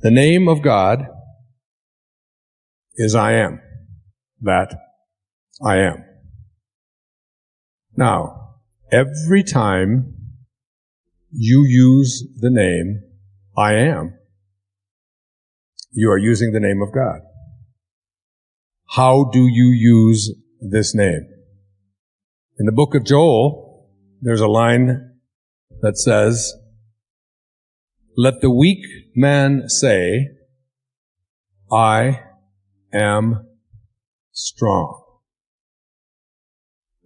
The name of God is I am. That I am. Now, every time you use the name I am, you are using the name of God. How do you use this name? In the book of Joel, there's a line that says, "Let the weak man say, I am strong."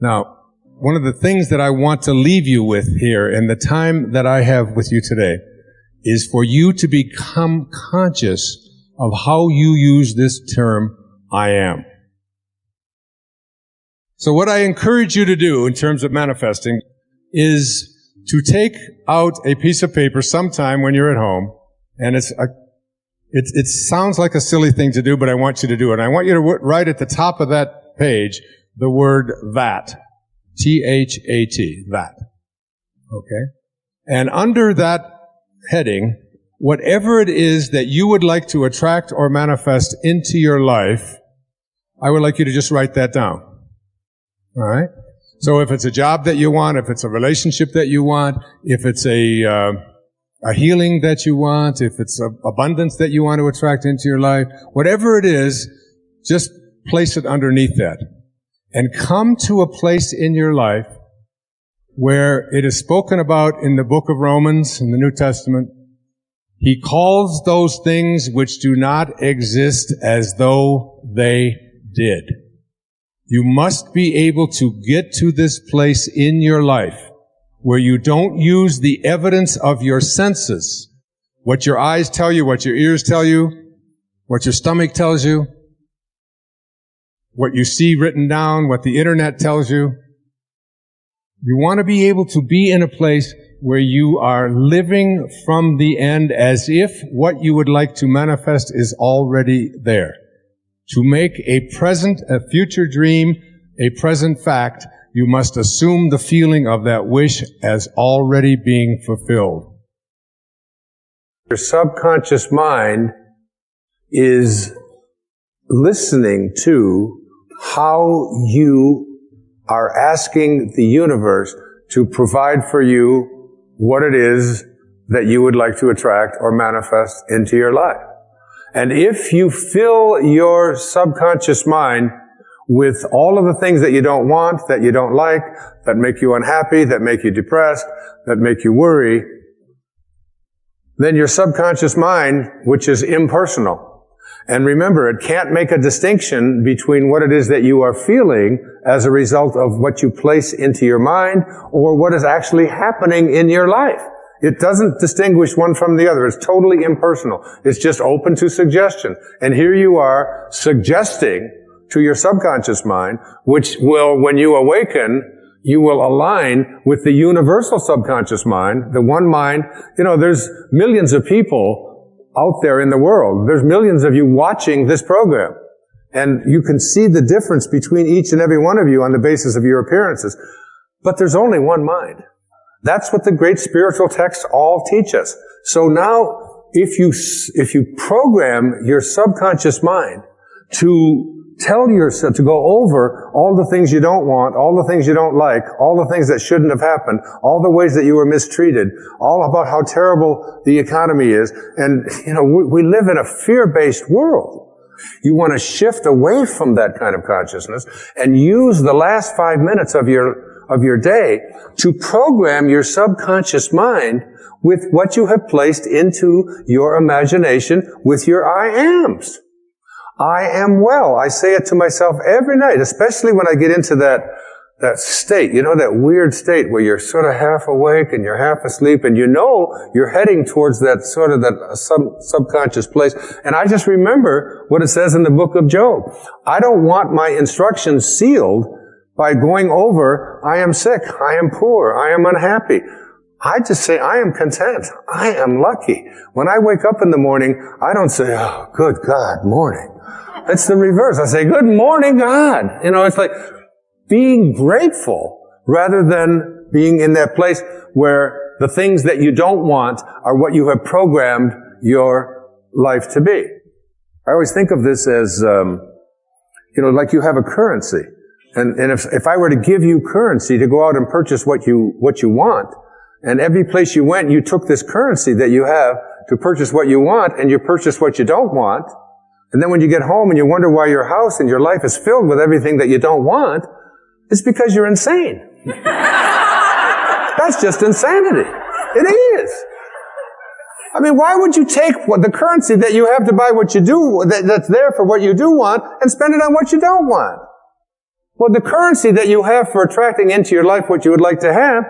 Now, one of the things that I want to leave you with here in the time that I have with you today is for you to become conscious of how you use this term, I am. So what I encourage you to do in terms of manifesting is to take out a piece of paper sometime when you're at home, and it sounds like a silly thing to do, but I want you to do it. I want you to write at the top of that page the word that. T-H-A-T, that. Okay? And under that heading, whatever it is that you would like to attract or manifest into your life, I would like you to just write that down. All right? So if it's a job that you want, if it's a relationship that you want, if it's a healing that you want, if it's abundance that you want to attract into your life, whatever it is, just place it underneath that. And come to a place in your life where it is spoken about in the book of Romans, in the New Testament. He calls those things which do not exist as though they did. You must be able to get to this place in your life where you don't use the evidence of your senses, what your eyes tell you, what your ears tell you, what your stomach tells you, what you see written down, what the internet tells you. You want to be able to be in a place where you are living from the end as if what you would like to manifest is already there. To make a future dream, a present fact, you must assume the feeling of that wish as already being fulfilled. Your subconscious mind is listening to how you are asking the universe to provide for you what it is that you would like to attract or manifest into your life. And if you fill your subconscious mind with all of the things that you don't want, that you don't like, that make you unhappy, that make you depressed, that make you worry, then your subconscious mind, which is impersonal, and remember, it can't make a distinction between what it is that you are feeling as a result of what you place into your mind or what is actually happening in your life. It doesn't distinguish one from the other. It's totally impersonal. It's just open to suggestion. And here you are suggesting to your subconscious mind, which will, when you awaken, you will align with the universal subconscious mind, the one mind. You know, there's millions of people out there in the world. There's millions of you watching this program. And you can see the difference between each and every one of you on the basis of your appearances. But there's only one mind. That's what the great spiritual texts all teach us. So now, if you program your subconscious mind to tell yourself, to go over all the things you don't want, all the things you don't like, all the things that shouldn't have happened, all the ways that you were mistreated, all about how terrible the economy is. And, you know, we live in a fear-based world. You want to shift away from that kind of consciousness and use the last 5 minutes of your day to program your subconscious mind with what you have placed into your imagination with your I ams. I am well. I say it to myself every night, especially when I get into that state, you know, that weird state where you're sort of half awake and you're half asleep and you know you're heading towards that sort of that subconscious place. And I just remember what it says in the book of Job. I don't want my instructions sealed by going over, I am sick, I am poor, I am unhappy. I just say, I am content. I am lucky. When I wake up in the morning, I don't say, oh, good God, morning. It's the reverse. I say, good morning, God. You know, it's like being grateful rather than being in that place where the things that you don't want are what you have programmed your life to be. I always think of this as, like you have a currency. And if I were to give you currency to go out and purchase what you want, and every place you went, you took this currency that you have to purchase what you want, and you purchase what you don't want, and then when you get home and you wonder why your house and your life is filled with everything that you don't want, it's because you're insane. That's just insanity. It is. I mean, why would you take the currency that you have to buy what you do, that's there for what you do want, and spend it on what you don't want? Well, the currency that you have for attracting into your life what you would like to have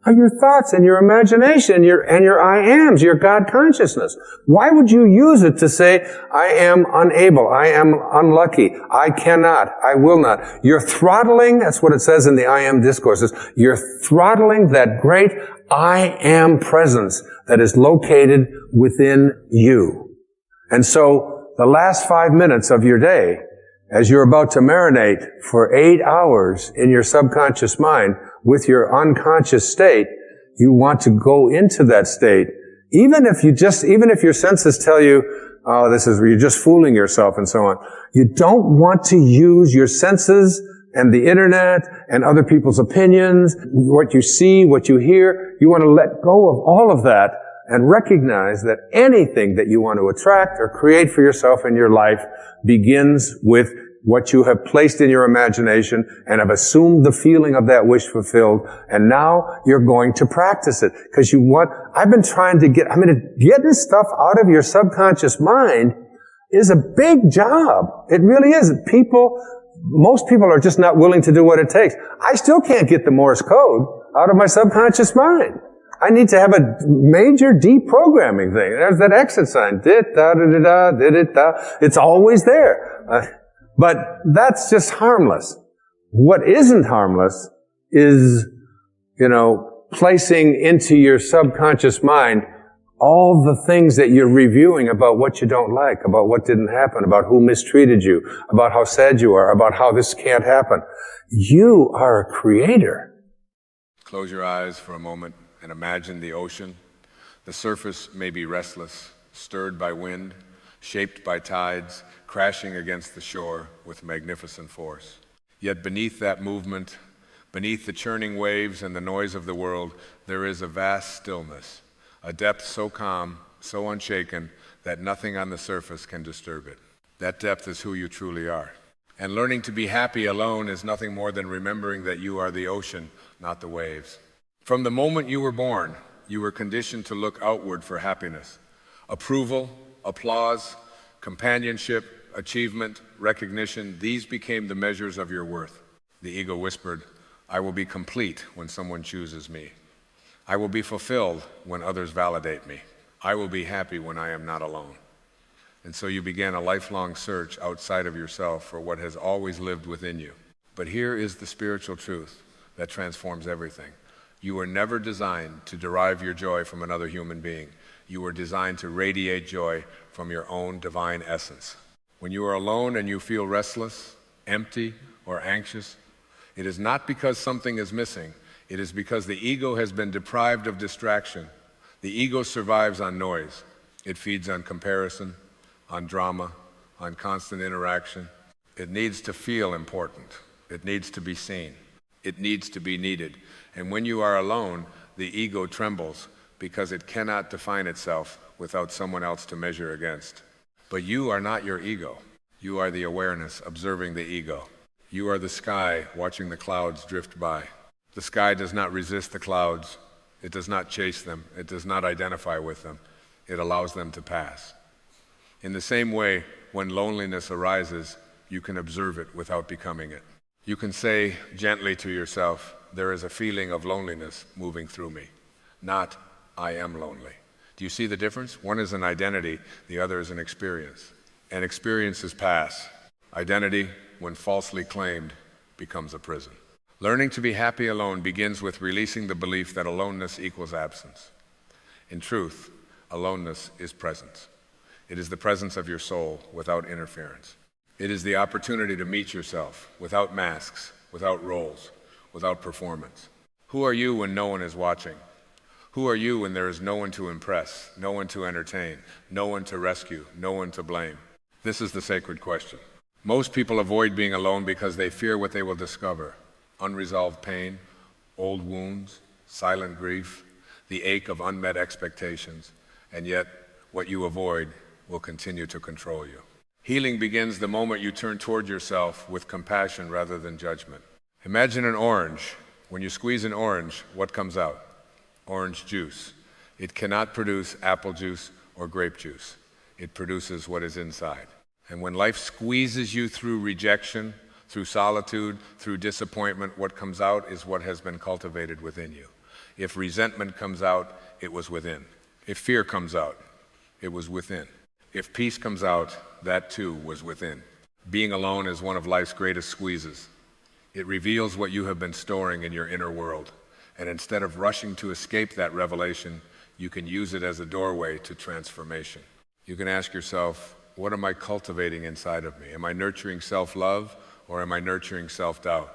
are your thoughts and your imagination and your I ams, your God consciousness. Why would you use it to say, I am unable, I am unlucky, I cannot, I will not? You're throttling, that's what it says in the I am discourses, you're throttling that great I am presence that is located within you. And so the last 5 minutes of your day, as you're about to marinate for 8 hours in your subconscious mind with your unconscious state, you want to go into that state. Even if your senses tell you, oh, you're just fooling yourself and so on. You don't want to use your senses and the internet and other people's opinions, what you see, what you hear. You want to let go of all of that and recognize that anything that you want to attract or create for yourself in your life begins with what you have placed in your imagination and have assumed the feeling of that wish fulfilled. And now you're going to practice it. Because getting this stuff out of your subconscious mind is a big job. It really is. Most people are just not willing to do what it takes. I still can't get the Morse code out of my subconscious mind. I need to have a major deprogramming thing. There's that exit sign. It's always there. But that's just harmless. What isn't harmless is, placing into your subconscious mind all the things that you're reviewing about what you don't like, about what didn't happen, about who mistreated you, about how sad you are, about how this can't happen. You are a creator. Close your eyes for a moment and imagine the ocean. The surface may be restless, stirred by wind, shaped by tides, crashing against the shore with magnificent force. Yet beneath that movement, beneath the churning waves and the noise of the world, there is a vast stillness, a depth so calm, so unshaken, that nothing on the surface can disturb it. That depth is who you truly are. And learning to be happy alone is nothing more than remembering that you are the ocean, not the waves. From the moment you were born, you were conditioned to look outward for happiness. Approval, applause, companionship, achievement, recognition, these became the measures of your worth. The ego whispered, I will be complete when someone chooses me. I will be fulfilled when others validate me. I will be happy when I am not alone. And so you began a lifelong search outside of yourself for what has always lived within you. But here is the spiritual truth that transforms everything. You were never designed to derive your joy from another human being. You were designed to radiate joy from your own divine essence. When you are alone and you feel restless, empty, or anxious, it is not because something is missing. It is because the ego has been deprived of distraction. The ego survives on noise. It feeds on comparison, on drama, on constant interaction. It needs to feel important. It needs to be seen. It needs to be needed. And when you are alone, the ego trembles because it cannot define itself without someone else to measure against. But you are not your ego. You are the awareness observing the ego. You are the sky watching the clouds drift by. The sky does not resist the clouds. It does not chase them. It does not identify with them. It allows them to pass. In the same way, when loneliness arises, you can observe it without becoming it. You can say gently to yourself, there is a feeling of loneliness moving through me, not I am lonely. Do you see the difference? One is an identity, the other is an experience. And experiences pass. Identity, when falsely claimed, becomes a prison. Learning to be happy alone begins with releasing the belief that aloneness equals absence. In truth, aloneness is presence. It is the presence of your soul without interference. It is the opportunity to meet yourself without masks, without roles, without performance. Who are you when no one is watching? Who are you when there is no one to impress, no one to entertain, no one to rescue, no one to blame? This is the sacred question. Most people avoid being alone because they fear what they will discover: unresolved pain, old wounds, silent grief, the ache of unmet expectations, and yet what you avoid will continue to control you. Healing begins the moment you turn toward yourself with compassion rather than judgment. Imagine an orange. When you squeeze an orange, what comes out? Orange juice. It cannot produce apple juice or grape juice. It produces what is inside. And when life squeezes you through rejection, through solitude, through disappointment, what comes out is what has been cultivated within you. If resentment comes out, it was within. If fear comes out, it was within. If peace comes out, that too was within. Being alone is one of life's greatest squeezes. It reveals what you have been storing in your inner world. And instead of rushing to escape that revelation, you can use it as a doorway to transformation. You can ask yourself, what am I cultivating inside of me? Am I nurturing self-love or am I nurturing self-doubt?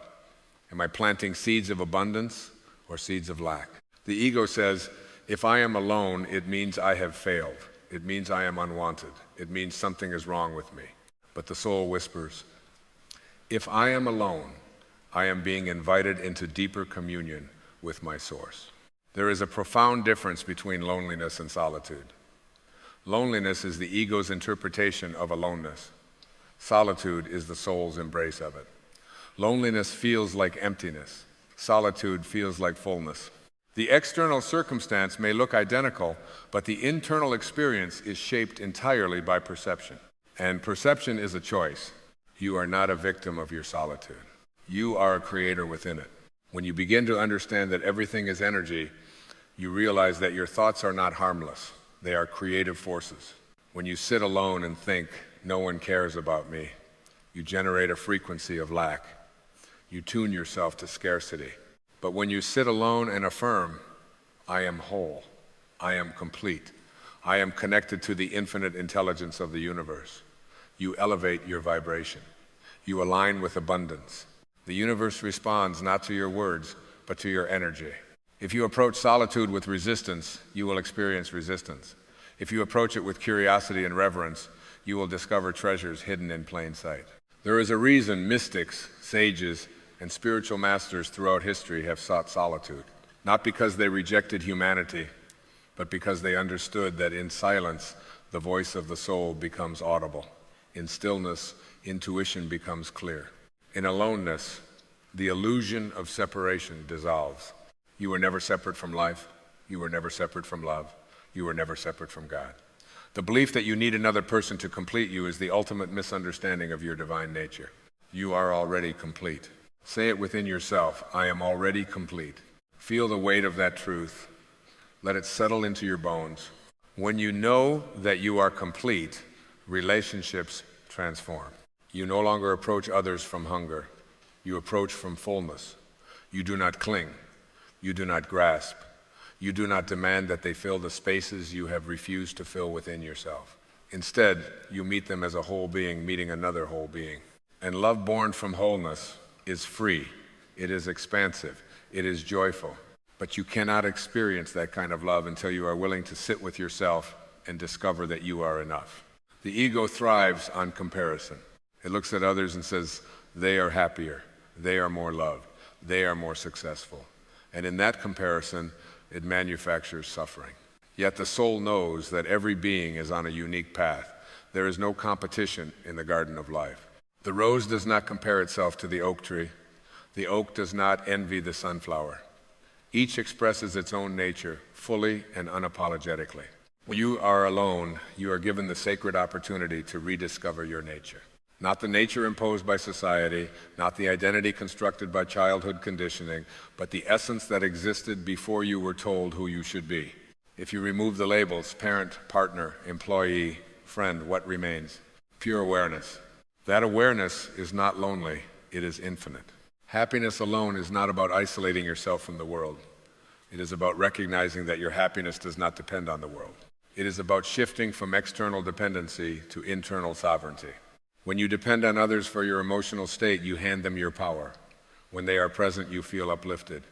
Am I planting seeds of abundance or seeds of lack? The ego says, if I am alone, it means I have failed. It means I am unwanted. It means something is wrong with me. But the soul whispers, if I am alone, I am being invited into deeper communion with my source. There is a profound difference between loneliness and solitude. Loneliness is the ego's interpretation of aloneness. Solitude is the soul's embrace of it. Loneliness feels like emptiness. Solitude feels like fullness. The external circumstance may look identical, but the internal experience is shaped entirely by perception. And perception is a choice. You are not a victim of your solitude. You are a creator within it. When you begin to understand that everything is energy, you realize that your thoughts are not harmless. They are creative forces. When you sit alone and think, no one cares about me, you generate a frequency of lack. You tune yourself to scarcity. But when you sit alone and affirm, I am whole, I am complete, I am connected to the infinite intelligence of the universe, you elevate your vibration. You align with abundance. The universe responds not to your words, but to your energy. If you approach solitude with resistance, you will experience resistance. If you approach it with curiosity and reverence, you will discover treasures hidden in plain sight. There is a reason mystics, sages, and spiritual masters throughout history have sought solitude. Not because they rejected humanity, but because they understood that in silence, the voice of the soul becomes audible. In stillness, intuition becomes clear. In aloneness, the illusion of separation dissolves. You were never separate from life. You were never separate from love. You were never separate from God. The belief that you need another person to complete you is the ultimate misunderstanding of your divine nature. You are already complete. Say it within yourself, I am already complete. Feel the weight of that truth. Let it settle into your bones. When you know that you are complete, relationships transform. You no longer approach others from hunger. You approach from fullness. You do not cling. You do not grasp. You do not demand that they fill the spaces you have refused to fill within yourself. Instead, you meet them as a whole being meeting another whole being. And love born from wholeness is free. It is expansive. It is joyful. But you cannot experience that kind of love until you are willing to sit with yourself and discover that you are enough. The ego thrives on comparison. It looks at others and says, they are happier, they are more loved, they are more successful. And in that comparison, it manufactures suffering. Yet the soul knows that every being is on a unique path. There is no competition in the garden of life. The rose does not compare itself to the oak tree. The oak does not envy the sunflower. Each expresses its own nature fully and unapologetically. When you are alone, you are given the sacred opportunity to rediscover your nature. Not the nature imposed by society, not the identity constructed by childhood conditioning, but the essence that existed before you were told who you should be. If you remove the labels, parent, partner, employee, friend, what remains? Pure awareness. That awareness is not lonely, it is infinite. Happiness alone is not about isolating yourself from the world. It is about recognizing that your happiness does not depend on the world. It is about shifting from external dependency to internal sovereignty. When you depend on others for your emotional state, you hand them your power. When they are present, you feel uplifted.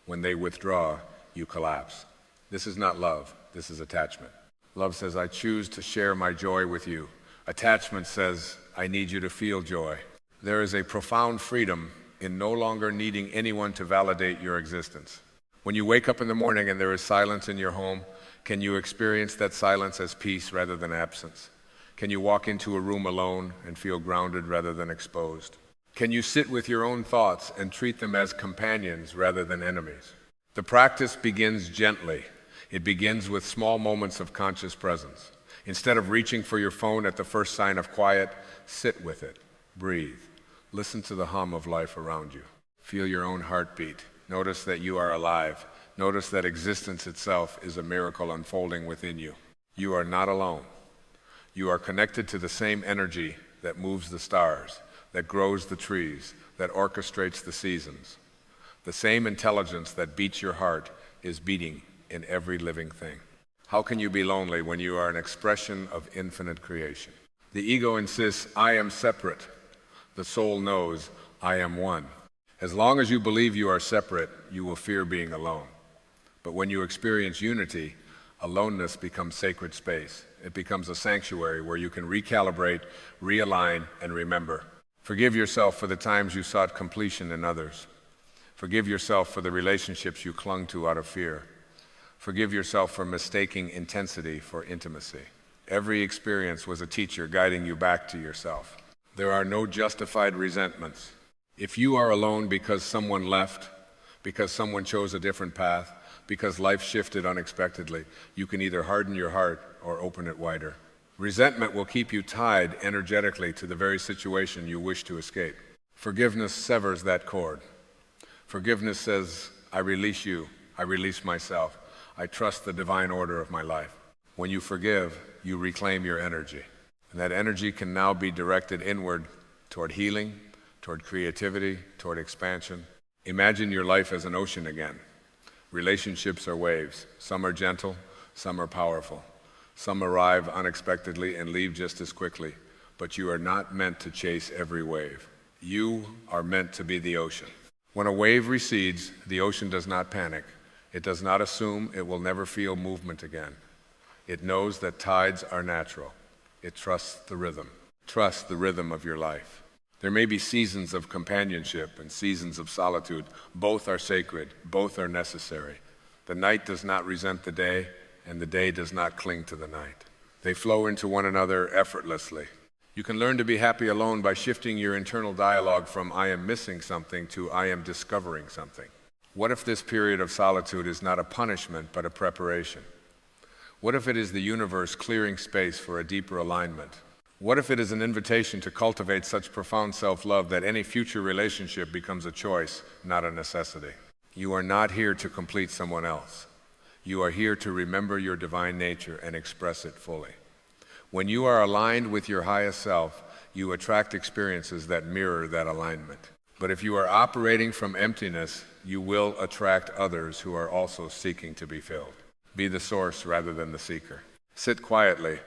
When they withdraw, you collapse. This is not love, this is attachment. Love says, I choose to share my joy with you. Attachment says, I need you to feel joy. There is a profound freedom in no longer needing anyone to validate your existence. When you wake up in the morning and there is silence in your home, can you experience that silence as peace rather than absence? Can you walk into a room alone and feel grounded rather than exposed? Can you sit with your own thoughts and treat them as companions rather than enemies? The practice begins gently. It begins with small moments of conscious presence. Instead of reaching for your phone at the first sign of quiet, sit with it, breathe, listen to the hum of life around you. Feel your own heartbeat. Notice that you are alive. Notice that existence itself is a miracle unfolding within you. You are not alone. You are connected to the same energy that moves the stars, that grows the trees, that orchestrates the seasons. The same intelligence that beats your heart is beating in every living thing. How can you be lonely when you are an expression of infinite creation? The ego insists, I am separate. The soul knows, I am one. As long as you believe you are separate, you will fear being alone. But when you experience unity, aloneness becomes sacred space. It becomes a sanctuary where you can recalibrate, realign, and remember. Forgive yourself for the times you sought completion in others. Forgive yourself for the relationships you clung to out of fear. Forgive yourself for mistaking intensity for intimacy. Every experience was a teacher guiding you back to yourself. There are no justified resentments. If you are alone because someone left, because someone chose a different path, because life shifted unexpectedly, you can either harden your heart or open it wider. Resentment will keep you tied energetically to the very situation you wish to escape. Forgiveness severs that cord. Forgiveness says, I release you, I release myself, I trust the divine order of my life. When you forgive, you reclaim your energy. And that energy can now be directed inward toward healing, toward creativity, toward expansion. Imagine your life as an ocean again. Relationships are waves. Some are gentle, some are powerful. Some arrive unexpectedly and leave just as quickly. But you are not meant to chase every wave. You are meant to be the ocean. When a wave recedes, the ocean does not panic. It does not assume it will never feel movement again. It knows that tides are natural. It trusts the rhythm. Trust the rhythm of your life. There may be seasons of companionship and seasons of solitude. Both are sacred. Both are necessary. The night does not resent the day, and the day does not cling to the night. They flow into one another effortlessly. You can learn to be happy alone by shifting your internal dialogue from I am missing something to I am discovering something. What if this period of solitude is not a punishment, but a preparation? What if it is the universe clearing space for a deeper alignment? What if it is an invitation to cultivate such profound self-love that any future relationship becomes a choice, not a necessity? You are not here to complete someone else. You are here to remember your divine nature and express it fully. When you are aligned with your highest self, you attract experiences that mirror that alignment. But if you are operating from emptiness, you will attract others who are also seeking to be filled. Be the source rather than the seeker. Sit quietly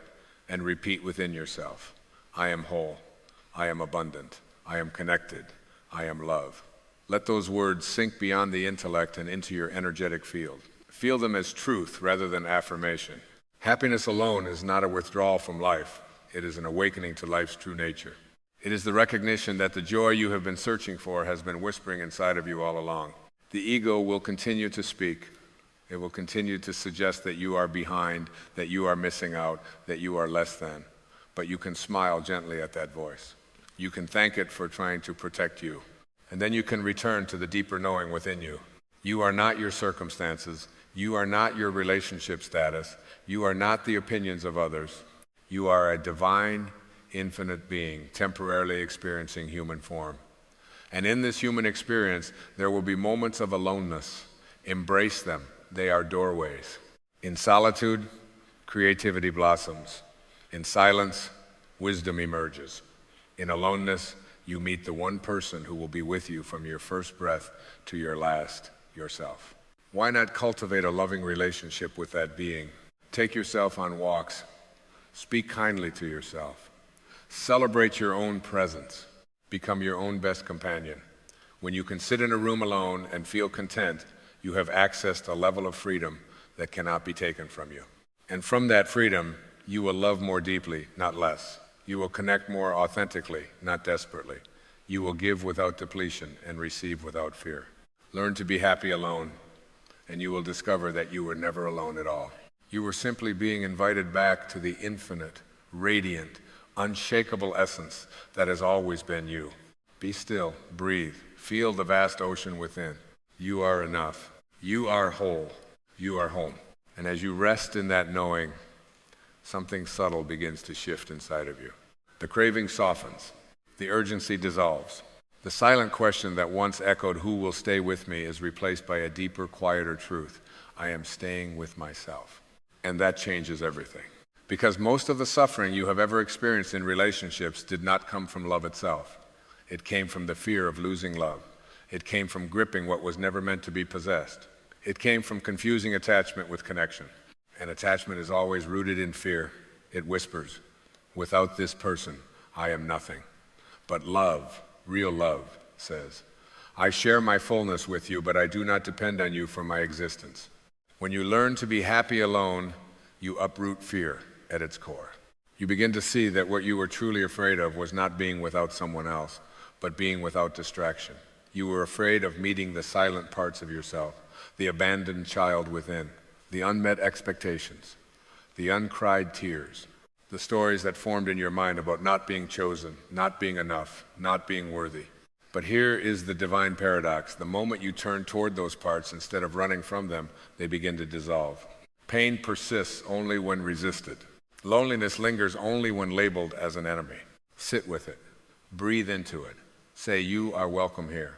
and repeat within yourself, I am whole, I am abundant, I am connected, I am love. Let those words sink beyond the intellect and into your energetic field. Feel them as truth rather than affirmation. Happiness alone is not a withdrawal from life. It is an awakening to life's true nature. It is the recognition that the joy you have been searching for has been whispering inside of you all along. The ego will continue to speak. It will continue to suggest that you are behind, that you are missing out, that you are less than. But you can smile gently at that voice. You can thank it for trying to protect you. And then you can return to the deeper knowing within you. You are not your circumstances. You are not your relationship status. You are not the opinions of others. You are a divine, infinite being, temporarily experiencing human form. And in this human experience, there will be moments of aloneness. Embrace them. They are doorways. In solitude, creativity blossoms. In silence, wisdom emerges. In aloneness, you meet the one person who will be with you from your first breath to your last, yourself. Why not cultivate a loving relationship with that being? Take yourself on walks. Speak kindly to yourself. Celebrate your own presence. Become your own best companion. When you can sit in a room alone and feel content, you have accessed a level of freedom that cannot be taken from you. And from that freedom, you will love more deeply, not less. You will connect more authentically, not desperately. You will give without depletion and receive without fear. Learn to be happy alone, and you will discover that you were never alone at all. You were simply being invited back to the infinite, radiant, unshakable essence that has always been you. Be still, breathe, feel the vast ocean within. You are enough. You are whole. You are home. And as you rest in that knowing, something subtle begins to shift inside of you. The craving softens. The urgency dissolves. The silent question that once echoed, "Who will stay with me?" is replaced by a deeper, quieter truth. I am staying with myself. And that changes everything. Because most of the suffering you have ever experienced in relationships did not come from love itself. It came from the fear of losing love. It came from gripping what was never meant to be possessed. It came from confusing attachment with connection. And attachment is always rooted in fear. It whispers, "Without this person, I am nothing." But love, real love, says, "I share my fullness with you, but I do not depend on you for my existence." When you learn to be happy alone, you uproot fear at its core. You begin to see that what you were truly afraid of was not being without someone else, but being without distraction. You were afraid of meeting the silent parts of yourself, the abandoned child within, the unmet expectations, the uncried tears, the stories that formed in your mind about not being chosen, not being enough, not being worthy. But here is the divine paradox. The moment you turn toward those parts, instead of running from them, they begin to dissolve. Pain persists only when resisted. Loneliness lingers only when labeled as an enemy. Sit with it. Breathe into it. Say, "You are welcome here."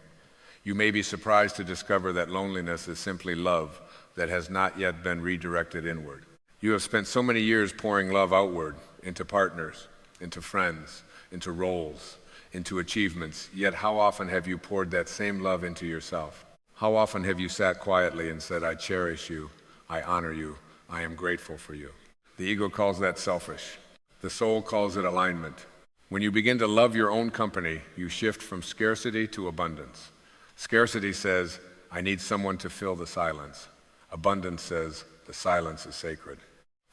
You may be surprised to discover that loneliness is simply love that has not yet been redirected inward. You have spent so many years pouring love outward, into partners, into friends, into roles, into achievements, yet how often have you poured that same love into yourself? How often have you sat quietly and said, "I cherish you, I honor you, I am grateful for you"? The ego calls that selfish. The soul calls it alignment. When you begin to love your own company, you shift from scarcity to abundance. Scarcity says, "I need someone to fill the silence." Abundance says, "The silence is sacred."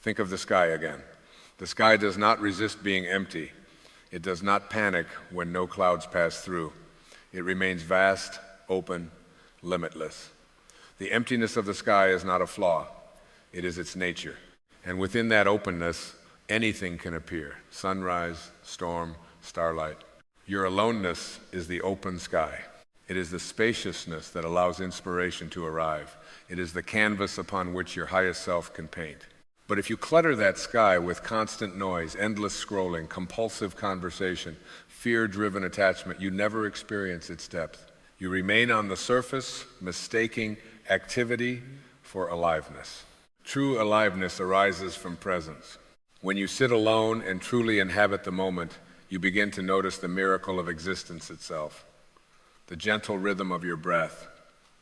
Think of the sky again. The sky does not resist being empty. It does not panic when no clouds pass through. It remains vast, open, limitless. The emptiness of the sky is not a flaw. It is its nature. And within that openness, anything can appear. Sunrise, storm, starlight. Your aloneness is the open sky. It is the spaciousness that allows inspiration to arrive. It is the canvas upon which your highest self can paint. But if you clutter that sky with constant noise, endless scrolling, compulsive conversation, fear-driven attachment, you never experience its depth. You remain on the surface, mistaking activity for aliveness. True aliveness arises from presence. When you sit alone and truly inhabit the moment, you begin to notice the miracle of existence itself. The gentle rhythm of your breath,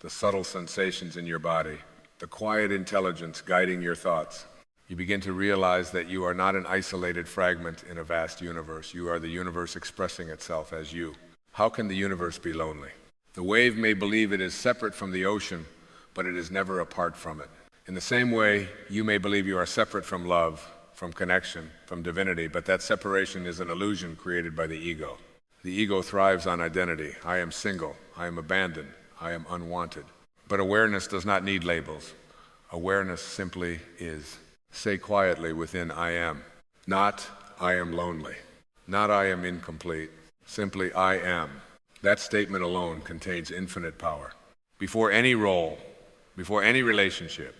the subtle sensations in your body, the quiet intelligence guiding your thoughts. You begin to realize that you are not an isolated fragment in a vast universe. You are the universe expressing itself as you. How can the universe be lonely? The wave may believe it is separate from the ocean, but it is never apart from it. In the same way, you may believe you are separate from love, from connection, from divinity, but that separation is an illusion created by the ego. The ego thrives on identity. I am single. I am abandoned. I am unwanted. But awareness does not need labels. Awareness simply is. Say quietly within I am. Not I am lonely. Not I am incomplete. Simply I am. That statement alone contains infinite power. Before any role, before any relationship,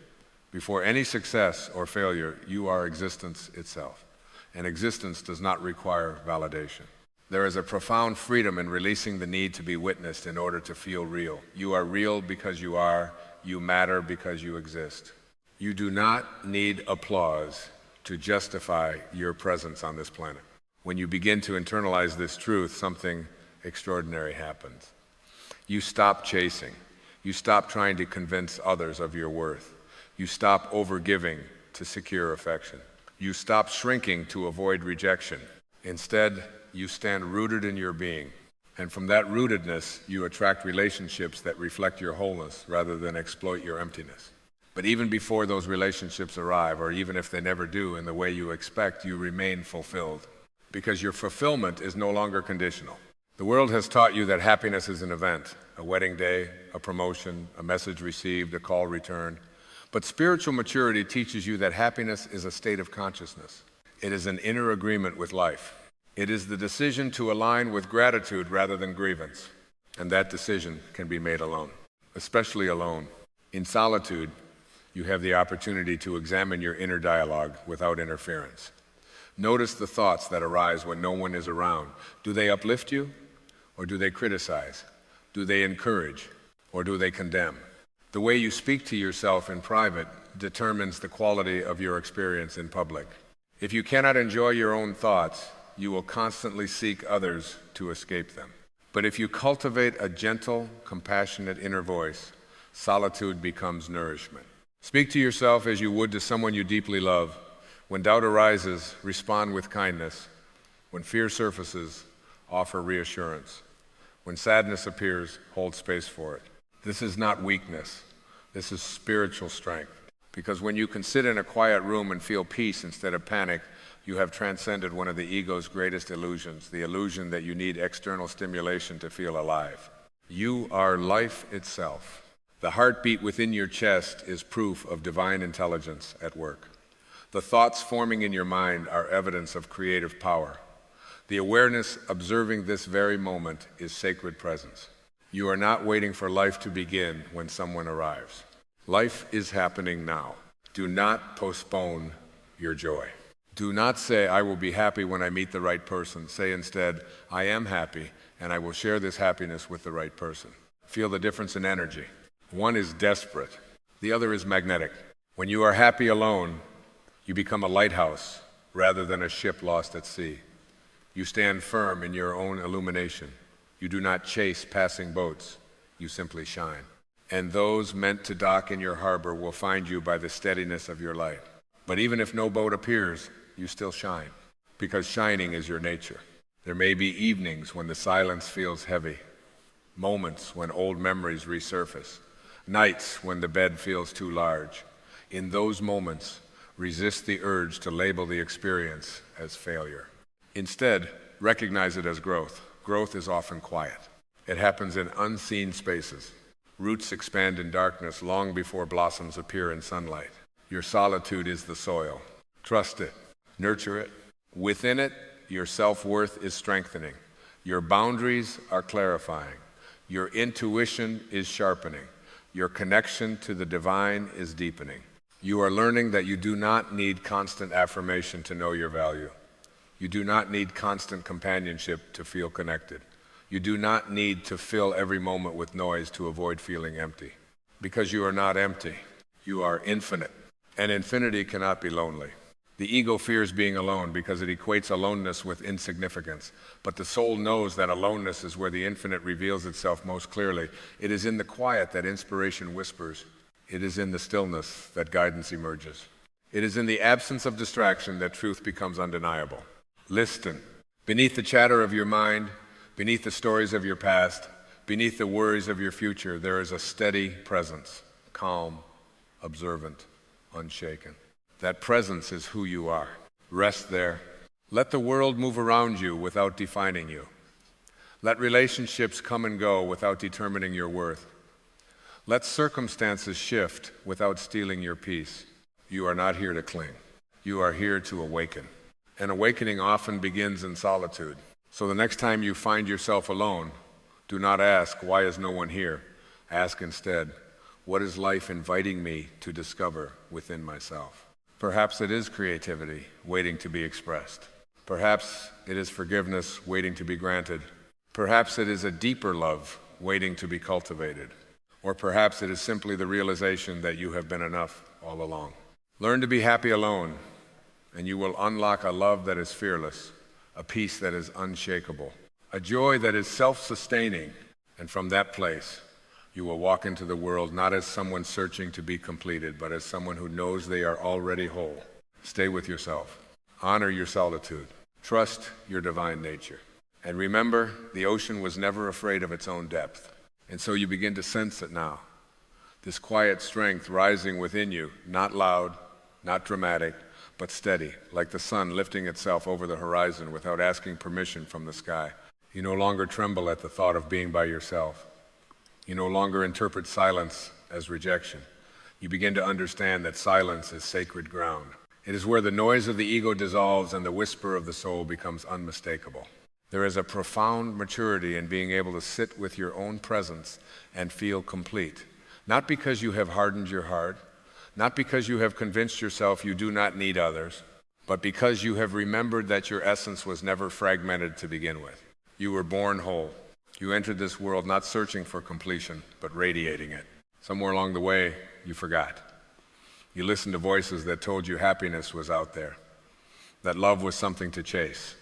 before any success or failure, you are existence itself. And existence does not require validation. There is a profound freedom in releasing the need to be witnessed in order to feel real. You are real because you are. You matter because you exist. You do not need applause to justify your presence on this planet. When you begin to internalize this truth, something extraordinary happens. You stop chasing. You stop trying to convince others of your worth. You stop overgiving to secure affection. You stop shrinking to avoid rejection. Instead, you stand rooted in your being. And from that rootedness, you attract relationships that reflect your wholeness rather than exploit your emptiness. But even before those relationships arrive, or even if they never do in the way you expect, you remain fulfilled. Because your fulfillment is no longer conditional. The world has taught you that happiness is an event, a wedding day, a promotion, a message received, a call returned. But spiritual maturity teaches you that happiness is a state of consciousness. It is an inner agreement with life. It is the decision to align with gratitude rather than grievance. And that decision can be made alone, especially alone. In solitude, you have the opportunity to examine your inner dialogue without interference. Notice the thoughts that arise when no one is around. Do they uplift you, or do they criticize? Do they encourage, or do they condemn? The way you speak to yourself in private determines the quality of your experience in public. If you cannot enjoy your own thoughts, you will constantly seek others to escape them. But if you cultivate a gentle, compassionate inner voice, solitude becomes nourishment. Speak to yourself as you would to someone you deeply love. When doubt arises, respond with kindness. When fear surfaces, offer reassurance. When sadness appears, hold space for it. This is not weakness. This is spiritual strength. Because when you can sit in a quiet room and feel peace instead of panic, you have transcended one of the ego's greatest illusions, the illusion that you need external stimulation to feel alive. You are life itself. The heartbeat within your chest is proof of divine intelligence at work. The thoughts forming in your mind are evidence of creative power. The awareness observing this very moment is sacred presence. You are not waiting for life to begin when someone arrives. Life is happening now. Do not postpone your joy. Do not say, I will be happy when I meet the right person. Say instead, I am happy and I will share this happiness with the right person. Feel the difference in energy. One is desperate. The other is magnetic. When you are happy alone, you become a lighthouse rather than a ship lost at sea. You stand firm in your own illumination. You do not chase passing boats. You simply shine. And those meant to dock in your harbor will find you by the steadiness of your light. But even if no boat appears, you still shine, because shining is your nature. There may be evenings when the silence feels heavy, moments when old memories resurface, nights when the bed feels too large. In those moments, resist the urge to label the experience as failure. Instead, recognize it as growth. Growth is often quiet. It happens in unseen spaces. Roots expand in darkness long before blossoms appear in sunlight. Your solitude is the soil. Trust it. Nurture it. Within it, your self-worth is strengthening. Your boundaries are clarifying. Your intuition is sharpening. Your connection to the divine is deepening. You are learning that you do not need constant affirmation to know your value. You do not need constant companionship to feel connected. You do not need to fill every moment with noise to avoid feeling empty. Because you are not empty. You are infinite. And infinity cannot be lonely. The ego fears being alone because it equates aloneness with insignificance. But the soul knows that aloneness is where the infinite reveals itself most clearly. It is in the quiet that inspiration whispers. It is in the stillness that guidance emerges. It is in the absence of distraction that truth becomes undeniable. Listen. Beneath the chatter of your mind, beneath the stories of your past, beneath the worries of your future, there is a steady presence, calm, observant, unshaken. That presence is who you are. Rest there. Let the world move around you without defining you. Let relationships come and go without determining your worth. Let circumstances shift without stealing your peace. You are not here to cling. You are here to awaken. And awakening often begins in solitude. So the next time you find yourself alone, do not ask, why is no one here? Ask instead, what is life inviting me to discover within myself? Perhaps it is creativity waiting to be expressed. Perhaps it is forgiveness waiting to be granted. Perhaps it is a deeper love waiting to be cultivated. Or perhaps it is simply the realization that you have been enough all along. Learn to be happy alone, and you will unlock a love that is fearless, a peace that is unshakable, a joy that is self-sustaining. And from that place, you will walk into the world not as someone searching to be completed, but as someone who knows they are already whole. Stay with yourself. Honor your solitude. Trust your divine nature. And remember, the ocean was never afraid of its own depth. And so you begin to sense it now. This quiet strength rising within you, not loud, not dramatic, but steady, like the sun lifting itself over the horizon without asking permission from the sky. You no longer tremble at the thought of being by yourself. You no longer interpret silence as rejection. You begin to understand that silence is sacred ground. It is where the noise of the ego dissolves and the whisper of the soul becomes unmistakable. There is a profound maturity in being able to sit with your own presence and feel complete. Not because you have hardened your heart, not because you have convinced yourself you do not need others, but because you have remembered that your essence was never fragmented to begin with. You were born whole. You entered this world not searching for completion, but radiating it. Somewhere along the way, you forgot. You listened to voices that told you happiness was out there, that love was something to chase,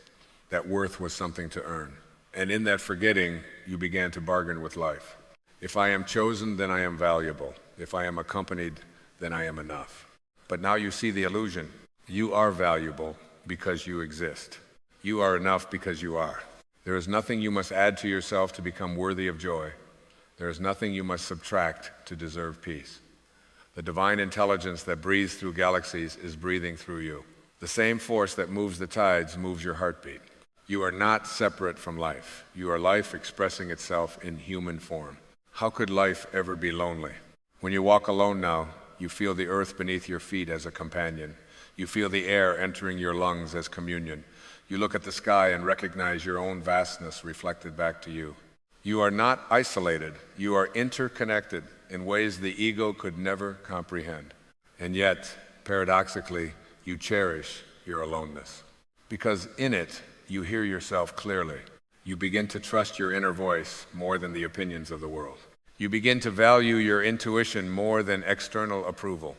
that worth was something to earn. And in that forgetting, you began to bargain with life. If I am chosen, then I am valuable. If I am accompanied, then I am enough. But now you see the illusion. You are valuable because you exist. You are enough because you are. There is nothing you must add to yourself to become worthy of joy. There is nothing you must subtract to deserve peace. The divine intelligence that breathes through galaxies is breathing through you. The same force that moves the tides moves your heartbeat. You are not separate from life. You are life expressing itself in human form. How could life ever be lonely? When you walk alone now, you feel the earth beneath your feet as a companion. You feel the air entering your lungs as communion. You look at the sky and recognize your own vastness reflected back to you. You are not isolated. You are interconnected in ways the ego could never comprehend. And yet, paradoxically, you cherish your aloneness. Because in it, you hear yourself clearly. You begin to trust your inner voice more than the opinions of the world. You begin to value your intuition more than external approval.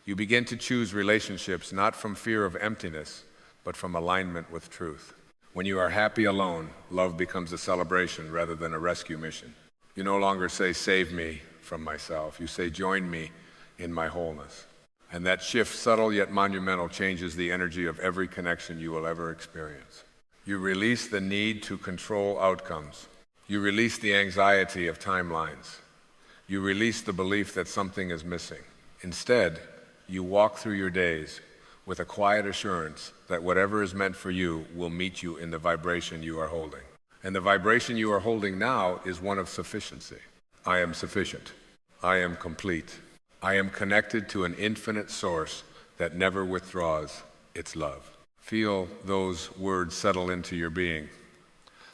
You begin to choose relationships not from fear of emptiness, but from alignment with truth. When you are happy alone, love becomes a celebration rather than a rescue mission. You no longer say, "Save me from myself." You say, "Join me in my wholeness." And that shift, subtle yet monumental, changes the energy of every connection you will ever experience. You release the need to control outcomes. You release the anxiety of timelines. You release the belief that something is missing. Instead, you walk through your days with a quiet assurance that whatever is meant for you will meet you in the vibration you are holding. And the vibration you are holding now is one of sufficiency. I am sufficient. I am complete. I am connected to an infinite source that never withdraws its love. Feel those words settle into your being,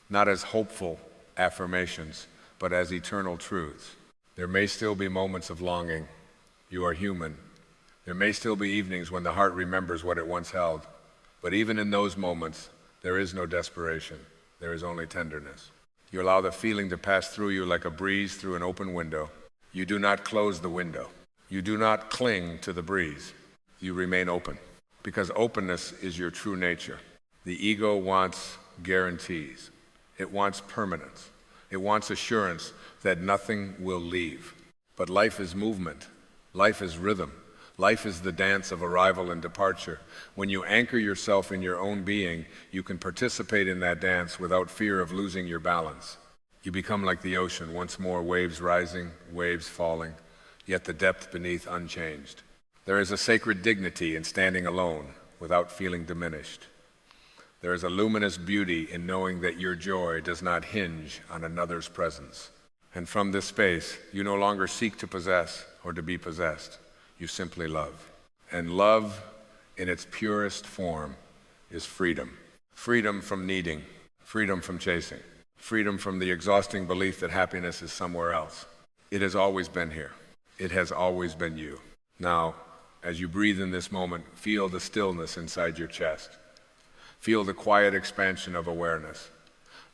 not as hopeful affirmations, but as eternal truths. There may still be moments of longing. You are human. There may still be evenings when the heart remembers what it once held. But even in those moments, there is no desperation. There is only tenderness. You allow the feeling to pass through you like a breeze through an open window. You do not close the window. You do not cling to the breeze. You remain open, because openness is your true nature. The ego wants guarantees. It wants permanence. It wants assurance that nothing will leave. But life is movement. Life is rhythm. Life is the dance of arrival and departure. When you anchor yourself in your own being, you can participate in that dance without fear of losing your balance. You become like the ocean, once more waves rising, waves falling, yet the depth beneath unchanged. There is a sacred dignity in standing alone without feeling diminished. There is a luminous beauty in knowing that your joy does not hinge on another's presence. And from this space, you no longer seek to possess or to be possessed. You simply love. And love, in its purest form, is freedom. Freedom from needing, freedom from chasing, freedom from the exhausting belief that happiness is somewhere else. It has always been here. It has always been you. Now, as you breathe in this moment, feel the stillness inside your chest. Feel the quiet expansion of awareness.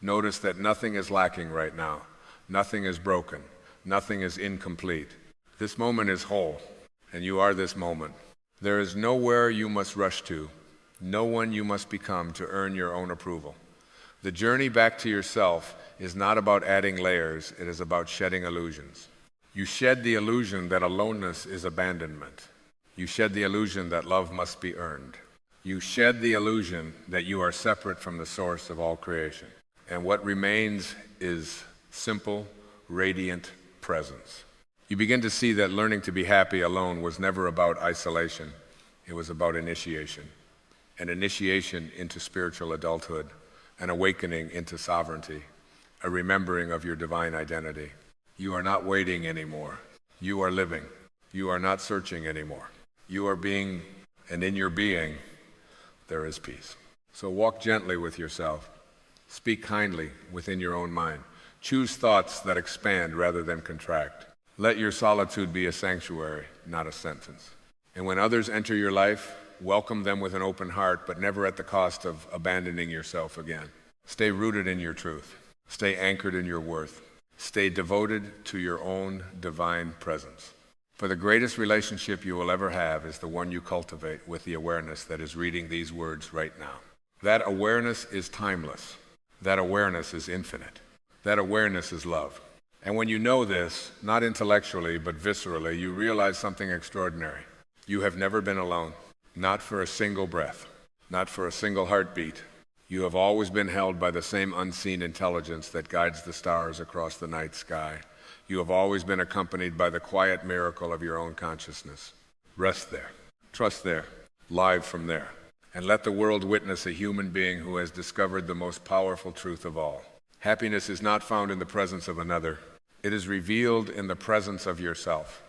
Notice that nothing is lacking right now. Nothing is broken. Nothing is incomplete. This moment is whole, and you are this moment. There is nowhere you must rush to, no one you must become to earn your own approval. The journey back to yourself is not about adding layers, it is about shedding illusions. You shed the illusion that aloneness is abandonment. You shed the illusion that love must be earned. You shed the illusion that you are separate from the source of all creation. And what remains is simple, radiant presence. You begin to see that learning to be happy alone was never about isolation. It was about initiation. An initiation into spiritual adulthood, an awakening into sovereignty, a remembering of your divine identity. You are not waiting anymore. You are living. You are not searching anymore. You are being, and in your being, there is peace. So walk gently with yourself. Speak kindly within your own mind. Choose thoughts that expand rather than contract. Let your solitude be a sanctuary, not a sentence. And when others enter your life, welcome them with an open heart, but never at the cost of abandoning yourself again. Stay rooted in your truth. Stay anchored in your worth. Stay devoted to your own divine presence. For the greatest relationship you will ever have is the one you cultivate with the awareness that is reading these words right now. That awareness is timeless. That awareness is infinite. That awareness is love. And when you know this, not intellectually but viscerally, you realize something extraordinary. You have never been alone, not for a single breath, not for a single heartbeat. You have always been held by the same unseen intelligence that guides the stars across the night sky. You have always been accompanied by the quiet miracle of your own consciousness. Rest there, trust there, live from there, and let the world witness a human being who has discovered the most powerful truth of all. Happiness is not found in the presence of another. It is revealed in the presence of yourself.